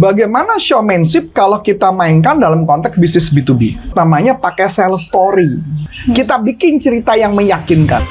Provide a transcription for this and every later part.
bagaimana showmanship kalau kita mainkan dalam konteks bisnis B2B? Namanya pakai sales story. Kita bikin cerita yang meyakinkan.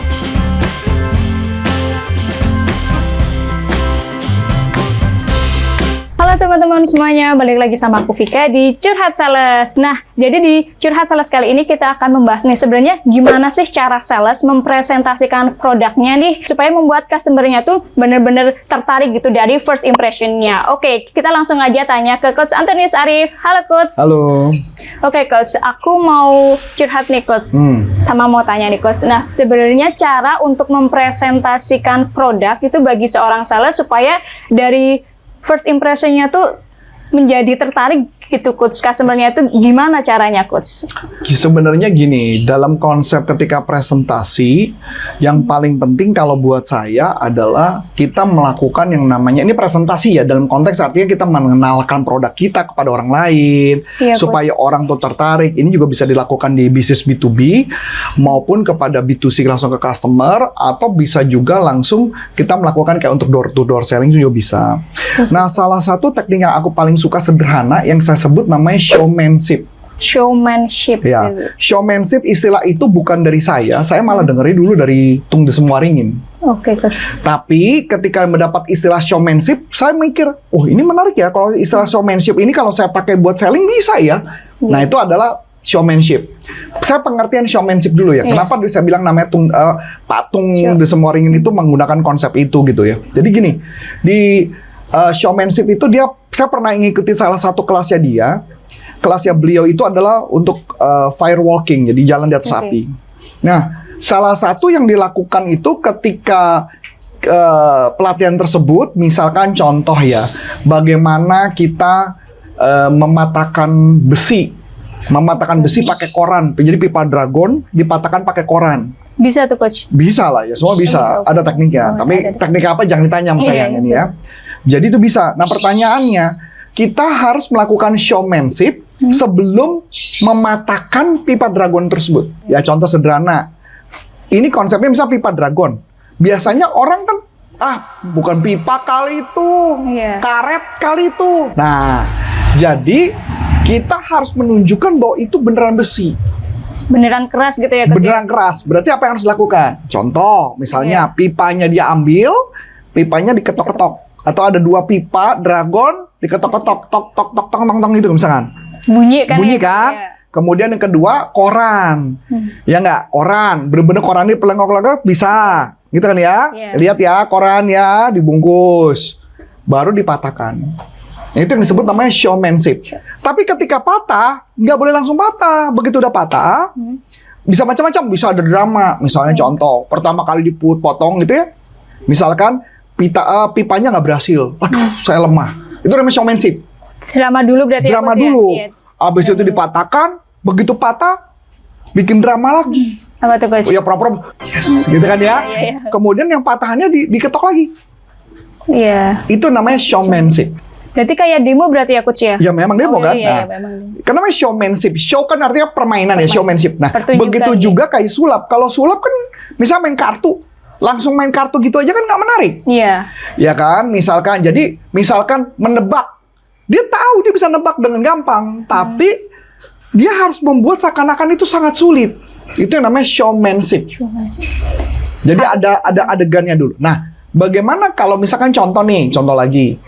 Halo teman-teman semuanya, balik lagi sama aku Vika di Curhat Sales. Nah, jadi di Curhat Sales kali ini kita akan membahas nih sebenarnya gimana sih cara sales mempresentasikan produknya nih supaya membuat customer-nya tuh bener-bener tertarik gitu dari first impression-nya. Oke, kita langsung aja tanya ke Coach Antonius Arif. Halo Coach. Halo. Oke Coach, aku mau curhat nih Coach. Sama mau tanya nih Coach. Nah, sebenarnya cara untuk mempresentasikan produk itu bagi seorang sales supaya dari first impression-nya tuh menjadi tertarik gitu Coach, customer-nya itu gimana caranya Coach? Sebenarnya gini, dalam konsep ketika presentasi, yang paling penting kalau buat saya adalah kita melakukan yang namanya, ini presentasi ya, dalam konteks artinya kita mengenalkan produk kita kepada orang lain, supaya orang tuh tertarik. Ini juga bisa dilakukan di bisnis B2B, maupun kepada B2C langsung ke customer, atau bisa juga langsung kita melakukan kayak untuk door-to-door selling juga bisa. Nah, salah satu teknik yang aku paling suka sederhana, yang saya sebut namanya showmanship. Showmanship. Ya, showmanship istilah itu bukan dari saya malah dengerin dulu dari Tung Desemwaringin. Oke, Coach. Tapi ketika mendapat istilah showmanship, saya mikir, oh ini menarik ya, kalau istilah showmanship ini kalau saya pakai buat selling bisa ya. Nah, itu adalah showmanship. Saya pengertian showmanship dulu ya. Kenapa saya bilang namanya Pak Tung Desemwaringin itu menggunakan konsep itu gitu ya. Jadi gini, di showmanship itu saya pernah ngikutin salah satu kelasnya dia. Kelasnya beliau itu adalah untuk firewalking, jadi jalan di atas api. Nah, salah satu yang dilakukan itu ketika pelatihan tersebut, misalkan contoh ya, bagaimana kita mematahkan besi pakai koran. Jadi pipa dragon dipatahkan pakai koran. Bisa tuh Coach? Bisa lah ya, semua bisa. Ada tekniknya. Tapi teknik apa jangan ditanya sama saya ini ya. Jadi itu bisa. Nah, pertanyaannya, kita harus melakukan showmanship sebelum mematahkan pipa dragon tersebut. Ya, contoh sederhana. Ini konsepnya misal pipa dragon. Biasanya orang kan, bukan pipa kali itu, karet kali itu. Nah, jadi kita harus menunjukkan bahwa itu beneran besi. Beneran keras gitu ya Coach? Beneran keras. Berarti apa yang harus dilakukan? Contoh, misalnya pipanya dia ambil, pipanya diketok-ketok. Atau ada dua pipa dragon diketok-ketok, tok tok tok tong tong tong gitu misalkan. Bunyi kan? Ya. Kemudian yang kedua koran. Ya nggak? Koran. Bener-bener koran ini pelengkok-pelengkok bisa. Gitu kan ya? Lihat ya, koran ya dibungkus. Baru dipatahkan. Nah, itu yang disebut namanya showmanship. Tapi ketika patah, nggak boleh langsung patah. Begitu udah patah, bisa macam-macam. Bisa ada drama. Misalnya contoh, pertama kali dipotong gitu ya. Misalkan pipanya nggak berhasil. Aduh, saya lemah. Itu namanya showmanship. Drama dulu berarti. Drama dulu. Abis itu dipatahkan, begitu patah, bikin drama lagi. Apa tuh Coach? Ya pura-pura, yes, gitu kan ya. Kemudian yang patahannya diketok lagi. Iya. Itu namanya showmanship. Berarti kayak demo berarti ya Coach ya? Ya memang demo kan. Iya, memang. Karena namanya showmanship. Show kan artinya permainan ya, showmanship. Nah, begitu juga kayak sulap. Kalau sulap kan, misal main kartu. Langsung main kartu gitu aja kan nggak menarik. Iya. Ya kan, misalkan menebak. Dia tahu dia bisa nebak dengan gampang, tapi dia harus membuat seakan-akan itu sangat sulit. Itu yang namanya showmanship. Jadi ada adegannya dulu. Nah, bagaimana kalau misalkan contoh lagi.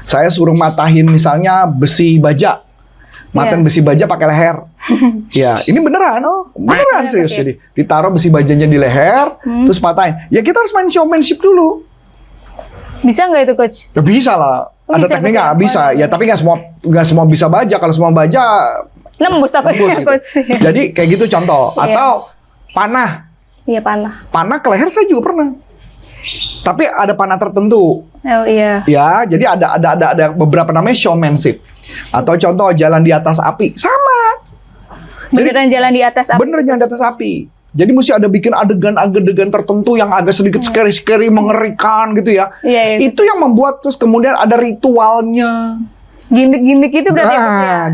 Saya suruh matahin misalnya besi baja. Matahin besi baja pakai leher. Ya, ini beneran. Beneran serius. Jadi ditaruh besi bajanya di leher, terus patahin. Ya kita harus main showmanship dulu. Bisa nggak itu Coach? Ya bisa lah. Ada tekniknya, bisa. Ya tapi nggak semua bisa baja. Kalau semua baja nembus takutnya gitu. Coach. Jadi kayak gitu contoh. Atau panah. Iya, panah. Panah ke leher saya juga pernah. Tapi ada panah tertentu. Oh iya. Ya, jadi ada beberapa namanya showmanship. Atau contoh jalan di atas api, sama. Beneran jalan di atas api. Beneran jalan di atas api. Jadi mesti ada bikin adegan-adegan tertentu yang agak sedikit scary-scary, mengerikan gitu ya. Itu yang membuat terus kemudian ada ritualnya. Gimik-gimik itu berarti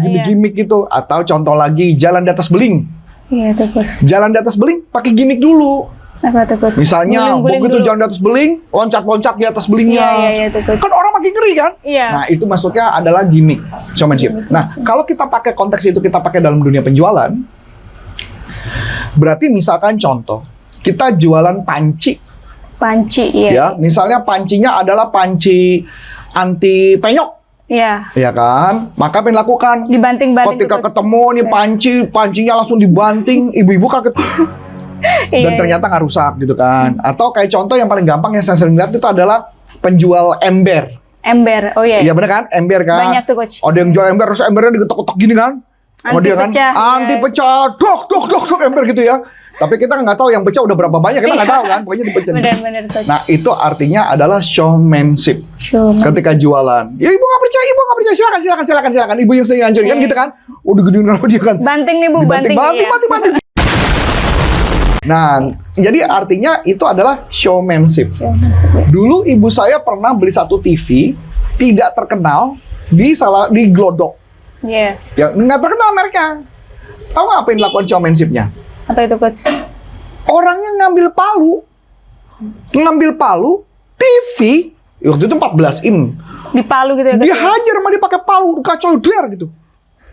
gimik-gimik itu. Atau contoh lagi jalan di atas beling. Iya, itu Coach. Jalan di atas beling pakai gimik dulu. Apa tuh coach? Misalnya Guling-guling begitu dulu. jangan di atas beling, loncat-loncat di atas belingnya. Iya tuh coach. Kan orang makin ngeri kan? Iya. Nah, itu maksudnya adalah gimmick showmanship. Nah, kalau kita pakai konteks itu, kita pakai dalam dunia penjualan, berarti misalkan contoh, kita jualan panci. Panci, iya. Ya, misalnya pancinya adalah panci anti penyok. Iya. Ya kan? Maka apa yang dilakukan? Dibanting-banting. Ketika tuh, Coach. ketemu nih pancinya langsung dibanting, ibu-ibu kaget. Dan Iya, ternyata nggak rusak gitu kan. Atau kayak contoh yang paling gampang yang saya sering lihat itu adalah penjual ember. Ember, oh iya. Iya bener kan? Ember kan? Banyak tuh coach. Ada yang jual ember, terus embernya digetok-getok gini kan? Sama Anti dia kan? pecah, Anti iya. pecah, dok ember gitu ya. Tapi kita nggak tahu yang pecah udah berapa banyak, kita nggak tahu kan? Pokoknya dipecah. Benar-benar coach. Nah itu artinya adalah showmanship. Ketika jualan, ya ibu nggak percaya, silakan. Ibu yang sering ngancurin kan gitu kan? Udah gedein apa dia kan? Banting nih Bu, banting. Banting. Nah, jadi artinya itu adalah showmanship. Dulu ibu saya pernah beli satu TV tidak terkenal di Glodok. Iya. Ya nggak terkenal mereka. Tahu nggak apa yang dilakukan showmanship-nya? Apa itu coach? Orangnya ngambil palu, TV, waktu itu 14 in. Di Palu gitu ya coach? Dia hajar sama dia pakai palu, kacau der gitu.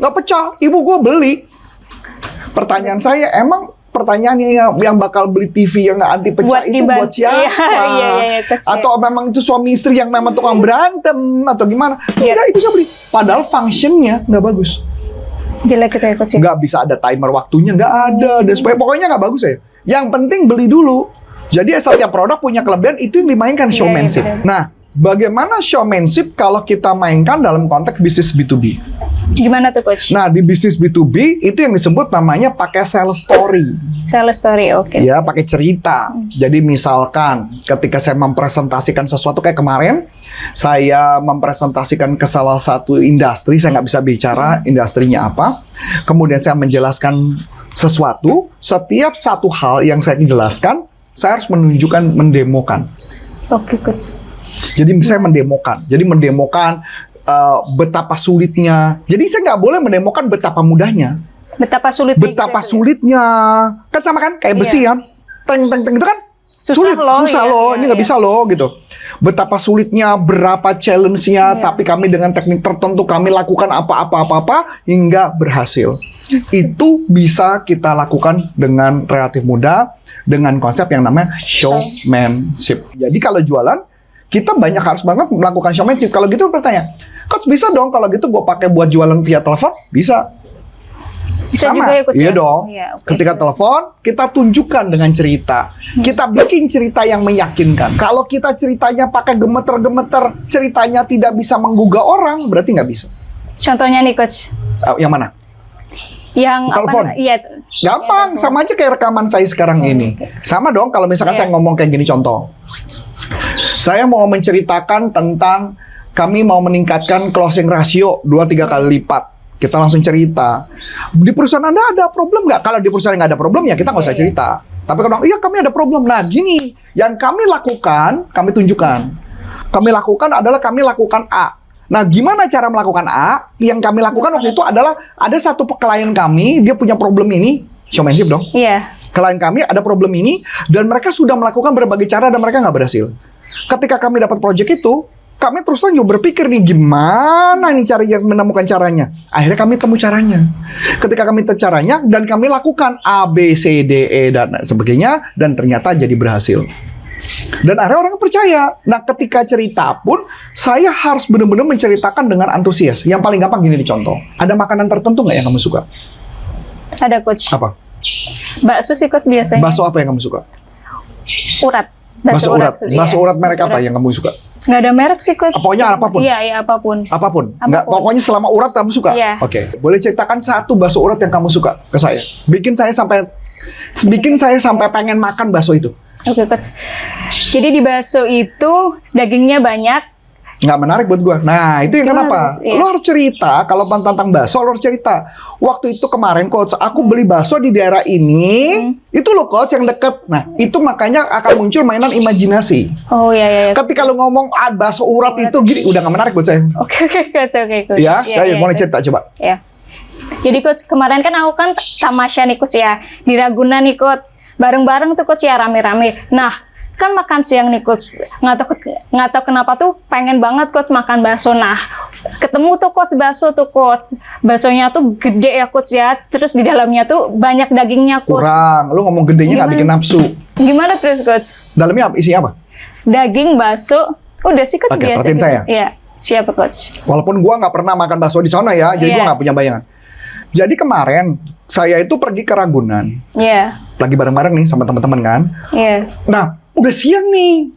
Nggak pecah. Ibu gua beli. Pertanyaan saya, emang pertanyaannya yang bakal beli TV yang nggak anti pecah itu buat siapa? Iya, coach, ya. Atau memang itu suami istri yang memang tukang berantem atau gimana? Iya. Enggak, ibu saya beli. Padahal functionnya nggak bagus. Jelek gitu ya coach? Nggak bisa ada timer waktunya, nggak ada. Dan supaya pokoknya nggak bagus ya. Yang penting beli dulu. Jadi setiap produk punya kelebihan, itu yang dimainkan Iya, showmanship. iya, benar. Nah, bagaimana showmanship kalau kita mainkan dalam konteks bisnis B2B? Gimana tuh coach? Nah, di bisnis B2B itu yang disebut namanya pakai sales story. Sales story, oke. Ya, pakai cerita. Jadi misalkan ketika saya mempresentasikan sesuatu kayak kemarin, saya mempresentasikan ke salah satu industri, saya nggak bisa bicara industrinya apa. Kemudian saya menjelaskan sesuatu, setiap satu hal yang saya jelaskan, saya harus mendemokan. Oke coach. Jadi saya mendemokan. Jadi mendemokan betapa sulitnya. Jadi saya nggak boleh mendemokan betapa mudahnya. Betapa sulitnya. Betapa sulitnya. Kan sama kan? Kayak besi kan? Teng itu kan? Susah loh, susah iya, loh. iya, Ini nggak iya. bisa loh gitu. Betapa sulitnya, berapa challenge-nya, Iya. tapi kami dengan teknik tertentu kami lakukan apa hingga berhasil. Itu bisa kita lakukan dengan relatif mudah dengan konsep yang namanya showmanship. Jadi kalau jualan kita banyak harus banget melakukan showmanship. Kalau gitu bertanya, coach bisa dong kalau gitu gue pakai buat jualan via telepon? Bisa. Bisa Sama, juga ya coach? iya ya? dong. Iya, oke. Ketika telepon, kita tunjukkan dengan cerita. Kita bikin cerita yang meyakinkan. Kalau kita ceritanya pakai gemeter-gemeter, ceritanya tidak bisa menggugah orang, berarti nggak bisa. Contohnya nih coach. Yang mana? Yang Telepon. apa? Iya. Gampang, sama aja kayak rekaman saya sekarang ini. Sama dong kalau misalkan Iya. saya ngomong kayak gini contoh. Saya mau menceritakan tentang kami mau meningkatkan closing ratio 2-3 kali lipat. Kita langsung cerita. Di perusahaan Anda ada problem nggak? Kalau di perusahaan nggak ada problem, ya kita nggak usah cerita. Tapi kalau iya kami ada problem. Nah gini, yang kami lakukan, kami tunjukkan. Kami lakukan adalah kami lakukan A. Nah gimana cara melakukan A? Yang kami lakukan waktu itu adalah ada satu klien kami, dia punya problem ini. Showmanship dong. Iya. Klien kami ada problem ini, dan mereka sudah melakukan berbagai cara dan mereka nggak berhasil. Ketika kami dapat project itu, kami terus terang juga berpikir nih gimana nih cara yang menemukan caranya. Akhirnya kami temu caranya. Ketika kami temu caranya dan kami lakukan A, B, C, D, E dan sebagainya, dan ternyata jadi berhasil. Dan akhirnya orang percaya. Nah ketika cerita pun saya harus benar-benar menceritakan dengan antusias. Yang paling gampang gini dicontoh. Ada makanan tertentu nggak yang kamu suka? Ada coach. Apa? Bakso sih coach biasanya. Bakso apa yang kamu suka? Urat. Bakso urat. Iya. Bakso urat merek Bakso apa urat. yang kamu suka? Nggak ada merek sih coach. Pokoknya apapun. Iya, iya apapun. Apapun. Apapun. Nggak, pokoknya selama urat kamu suka. Iya. Oke. Boleh ceritakan satu bakso urat yang kamu suka ke saya. Bikin saya sampai pengen makan bakso itu. Oke coach. Jadi di bakso itu dagingnya banyak. Nggak menarik buat gua. Nah, itu yang Gimana, kenapa? Iya. Lo harus cerita, kalau tentang bakso, lo harus cerita. Waktu itu kemarin, coach, aku beli bakso di daerah ini, itu lo, coach, yang deket. Nah, itu makanya akan muncul mainan imajinasi. Oh iya. Ketika lo ngomong, bakso urat itu, gini, udah nggak menarik buat saya. Oke coach. Ya, Iya, ayo, mulai coach. cerita, coba. Ya. Jadi coach kemarin kan aku kan tamasya nih coach ya di Ragunan nih coach. bareng-bareng tuh coach ya, rame-rame. Nah, kan makan siang nih coach, nggak tahu kenapa tuh pengen banget coach makan bakso. Nah, ketemu tuh coach bakso tuh coach, baksonya tuh gede ya coach ya, terus di dalamnya tuh banyak dagingnya coach. Kurang, lu ngomong gedenya nggak bikin nafsu. Gimana terus coach? Dalamnya isinya apa? Daging, bakso, udah sih coach. Oke, biasa perhatiin gitu. saya. Iya, siapa coach? Walaupun gua nggak pernah makan bakso di sana ya, jadi Iya. gua nggak punya bayangan. Jadi kemarin saya itu pergi ke Ragunan, Iya, lagi bareng-bareng nih sama teman-teman kan. iya. Nah, udah siang nih.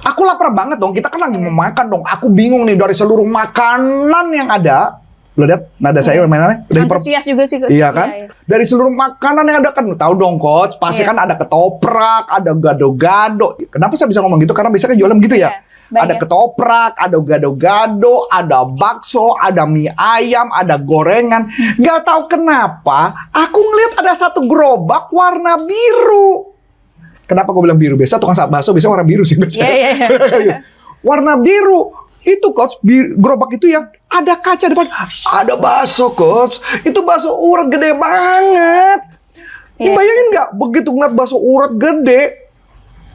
Aku lapar banget dong. Kita kan lagi mau makan dong. Aku bingung nih dari seluruh makanan yang ada. Lo lihat nada saya mainannya udah Antusias juga sih coach. Iya kan? Iya. Dari seluruh makanan yang ada kan tahu dong coach. Pasti Iya. kan ada ketoprak, ada gado-gado. Kenapa saya bisa ngomong gitu? Karena biasanya jualan gitu ya. Iya, banyak. Ada ketoprak, ada gado-gado, ada bakso, ada mie ayam, ada gorengan. Gak tahu kenapa, aku ngeliat ada satu gerobak warna biru. Kenapa gue bilang biru? Biasa tukang bakso biasanya warna biru sih. Iya, iya, iya. Warna biru. Itu coach, gerobak itu yang ada kaca depan. Ada bakso coach. Itu bakso urat gede banget. Iya. Bayangin nggak? Begitu ngeliat bakso urat gede,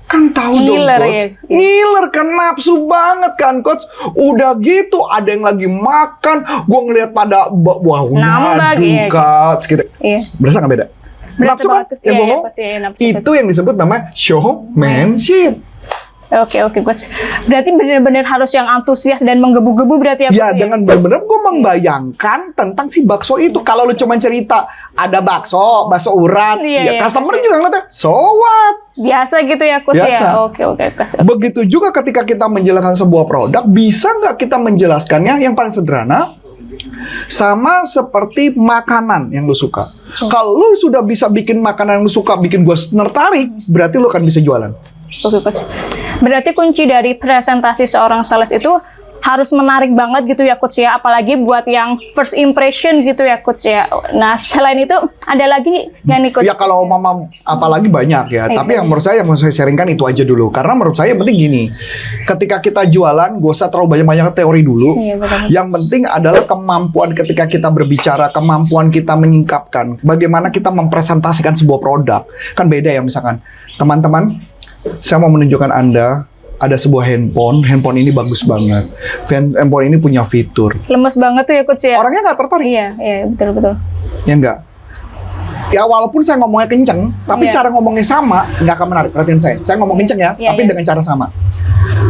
kan tahu dong Ngiler, coach. ya. Ngiler kan, nafsu banget kan coach. Udah gitu ada yang lagi makan. Gue ngeliat pada Nambah, aduh iya. coach gitu. Iya. Berasa nggak beda? Berasa Nafsu kan? banget, coach. Yang Iya, gue ngomong, iya, coach. Iya, nafsu, itu yang disebut nama showmanship. Oke, coach. Berarti benar-benar harus yang antusias dan menggebu-gebu berarti ya coach? Ya, dengan benar-benar gue membayangkan tentang si bakso itu. Kalau lu cuma cerita ada bakso urat, Iya, ya iya, customer iya. juga ngeliatnya, so what? Biasa gitu ya coach Biasa. ya? Oke, coach. Begitu juga ketika kita menjelaskan sebuah produk, bisa nggak kita menjelaskannya yang paling sederhana? Sama seperti makanan yang lu suka. Kalau lu sudah bisa bikin makanan yang lu suka, bikin gue tertarik, berarti lu akan bisa jualan. Oke, coach. Berarti kunci dari presentasi seorang sales itu harus menarik banget gitu ya coach ya, apalagi buat yang first impression gitu ya coach ya. Nah, selain itu ada lagi nggak nih coach? Ya kalau mama apalagi banyak ya. Iya. Tapi yang menurut saya yang mau saya sharingkan itu aja dulu. Karena menurut saya yang penting gini. Ketika kita jualan, gak usah terlalu banyak-banyak teori dulu. Iya, betul. Yang penting adalah kemampuan ketika kita berbicara, kemampuan kita menyingkapkan. Bagaimana kita mempresentasikan sebuah produk. Kan beda ya misalkan. Teman-teman, saya mau menunjukkan Anda ada sebuah handphone ini bagus banget. Handphone ini punya fitur. Lemes banget tuh ya coach ya? Orangnya nggak tertarik. Iya, betul. Ya enggak. Ya walaupun saya ngomongnya kenceng, tapi Iya. cara ngomongnya sama, nggak akan menarik. Perhatiin saya. Saya ngomong kenceng ya, Iya, tapi iya. dengan cara sama.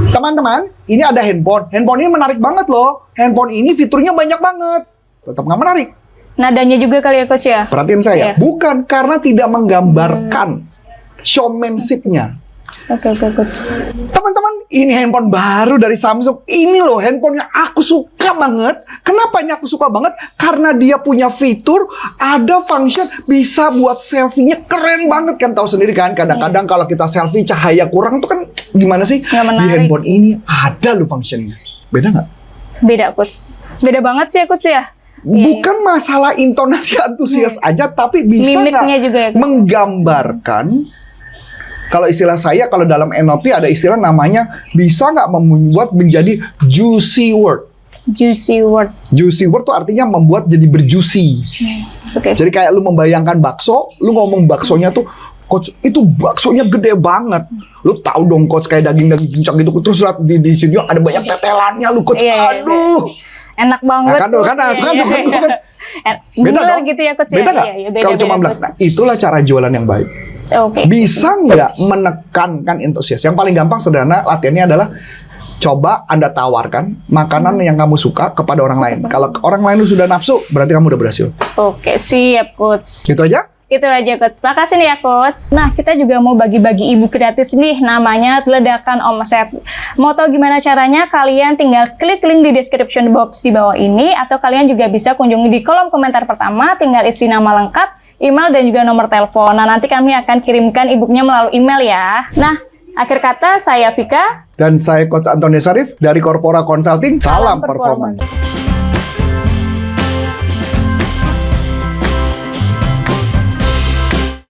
Teman-teman, ini ada handphone. Handphone ini menarik banget loh. Handphone ini fiturnya banyak banget. Tetap nggak menarik. Nadanya juga kali ya coach ya? Perhatiin saya. Iya. Bukan karena tidak menggambarkan showmanship-nya. Oke, coach. Teman-teman, ini handphone baru dari Samsung. Ini loh handphone yang aku suka banget. Kenapa ini aku suka banget? Karena dia punya fitur, ada function, bisa buat selfie-nya keren banget. Kan tahu sendiri kan, kadang-kadang kalau kita selfie cahaya kurang tuh kan gimana sih? Nggak Di menarik. handphone ini ada loh function-nya. Beda nggak? Beda coach. Beda banget sih ya coach ya? Bukan masalah intonasi antusias aja, tapi bisa Mimiknya nggak juga ya, coach? menggambarkan. Kalau istilah saya, kalau dalam NLP ada istilah namanya bisa nggak membuat menjadi juicy word. Juicy word. Juicy word tuh artinya membuat jadi berjuicy. Oke. Jadi kayak lu membayangkan bakso, lu ngomong baksonya tuh, coach itu baksonya gede banget. Lu tahu dong coach kayak daging-daging cincang gitu. Terus lihat di sini ada banyak tetelannya lu coach. Iya, iya, Aduh. Enak banget. Nah, kan tuh, coach. kan, Iya, kan, iya, kan, iya. kan. Beda Ngiler dong. gitu ya coach ya? Beda nggak? Iya, beda, Kalau cuma beda, bilang, coach. nah itulah cara jualan yang baik. Oke. Bisa nggak menekankan antusias? Yang paling gampang sederhana latihannya adalah coba Anda tawarkan makanan yang kamu suka kepada orang lain. Kalau orang lain sudah nafsu, berarti kamu udah berhasil. Oke, siap coach. Gitu aja. Itu aja coach. Makasih nih ya coach. Nah, kita juga mau bagi-bagi ibu gratis nih, namanya ledakan omset. Mau tahu gimana caranya? Kalian tinggal klik link di description box di bawah ini, atau kalian juga bisa kunjungi di kolom komentar pertama, tinggal isi nama lengkap, email, dan juga nomor telepon. Nah, nanti kami akan kirimkan e-booknya melalui email ya. Nah, akhir kata saya Vika. Dan saya Coach Antoni Syarif dari Corpora Consulting. Salam performa.